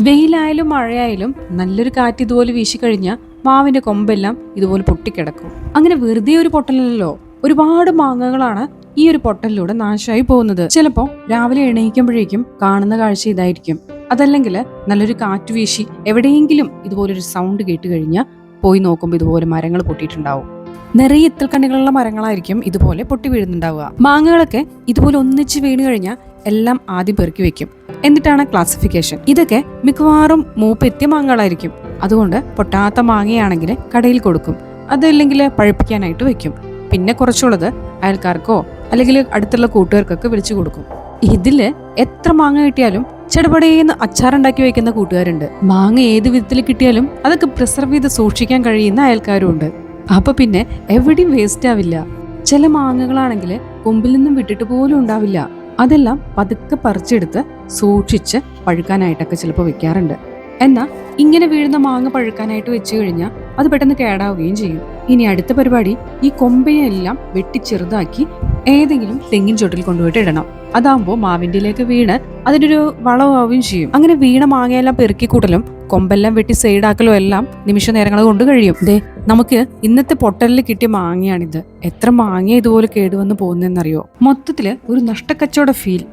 വെയിലായാലും മഴയായാലും നല്ലൊരു കാറ്റ് ഇതുപോലെ വീശിക്കഴിഞ്ഞാൽ മാവിന്റെ കൊമ്പെല്ലാം ഇതുപോലെ പൊട്ടിക്കിടക്കും. അങ്ങനെ വെറുതെ ഒരു പൊട്ടലല്ലോ, ഒരുപാട് മാങ്ങകളാണ് ഈ ഒരു പൊട്ടലിലൂടെ നാശമായി പോകുന്നത്. ചിലപ്പോ രാവിലെ എണീക്കുമ്പോഴേക്കും കാണുന്ന കാഴ്ച ഇതായിരിക്കും. അതല്ലെങ്കിൽ നല്ലൊരു കാറ്റ് വീശി എവിടെയെങ്കിലും ഇതുപോലൊരു സൗണ്ട് കേട്ട് കഴിഞ്ഞാൽ പോയി നോക്കുമ്പോൾ ഇതുപോലെ മരങ്ങൾ പൊട്ടിയിട്ടുണ്ടാവും. നിറയെ ഇത്തൽക്കണ്ണികളുള്ള മരങ്ങളായിരിക്കും ഇതുപോലെ പൊട്ടി വീഴുന്നുണ്ടാവുക. മാങ്ങകളൊക്കെ ഇതുപോലെ ഒന്നിച്ച് വീണ് കഴിഞ്ഞാൽ എല്ലാം ആദ്യം പെറുക്കി വെക്കും. എന്നിട്ടാണ് ക്ലാസിഫിക്കേഷൻ. ഇതൊക്കെ മിക്കവാറും മൂപ്പെത്തിയ മാങ്ങകളായിരിക്കും. അതുകൊണ്ട് പൊട്ടാത്ത മാങ്ങയാണെങ്കിൽ കടയിൽ കൊടുക്കും, അതല്ലെങ്കിൽ പഴുപ്പിക്കാനായിട്ട് വെക്കും. പിന്നെ കുറച്ചുള്ളത് അയൽക്കാർക്കോ അല്ലെങ്കിൽ അടുത്തുള്ള കൂട്ടുകാർക്കൊക്കെ വിളിച്ചു കൊടുക്കും. ഇതില് എത്ര മാങ്ങ കിട്ടിയാലും ചെടപടേന്ന് അച്ചാറുണ്ടാക്കി വെക്കുന്ന കൂട്ടുകാരുണ്ട്. മാങ്ങ ഏത് വിധത്തിൽ കിട്ടിയാലും അതൊക്കെ പ്രിസർവ് ചെയ്ത് സൂക്ഷിക്കാൻ കഴിയുന്ന അയൽക്കാരും ഉണ്ട്. അപ്പൊ പിന്നെ എവിടെയും വേസ്റ്റ് ആവില്ല. ചില മാങ്ങകളാണെങ്കിൽ കൊമ്പിൽ നിന്നും വിട്ടിട്ട് പോലും ഉണ്ടാവില്ല. അതെല്ലാം പതുക്കെ പറിച്ചെടുത്ത് സൂക്ഷിച്ച് പഴുക്കാനായിട്ടൊക്കെ ചിലപ്പോൾ വെക്കാറുണ്ട്. എന്നാൽ ഇങ്ങനെ വീഴുന്ന മാങ്ങ പഴുക്കാനായിട്ട് വെച്ചു കഴിഞ്ഞാൽ അത് പെട്ടെന്ന് കേടാവുകയും ചെയ്യും. ഇനി അടുത്ത പരിപാടി, ഈ കൊമ്പനെല്ലാം വെട്ടി ചെറുതാക്കി ഏതെങ്കിലും തെങ്ങിൻ ചോട്ടിൽ കൊണ്ടുപോയിട്ട് ഇടണം. അതാകുമ്പോൾ മാവിൻ്റെയിലേക്ക് വീണ് അതിനൊരു വളമാവുകയും ചെയ്യും. അങ്ങനെ വീണ മാങ്ങയെല്ലാം പെറുക്കി കൂട്ടലും കൊമ്പെല്ലാം വെട്ടി സൈഡാക്കലും എല്ലാം നിമിഷ നേരങ്ങൾ കൊണ്ട് കഴിയും. ദേ, നമുക്ക് ഇന്നത്തെ പൊട്ടലിൽ കിട്ടിയ മാങ്ങയാണിത്. എത്ര മാങ്ങ ഇതുപോലെ കേടുവന്ന് പോകുന്നതെന്നറിയോ? മൊത്തത്തില് ഒരു നഷ്ടക്കച്ചവട ഫീൽ.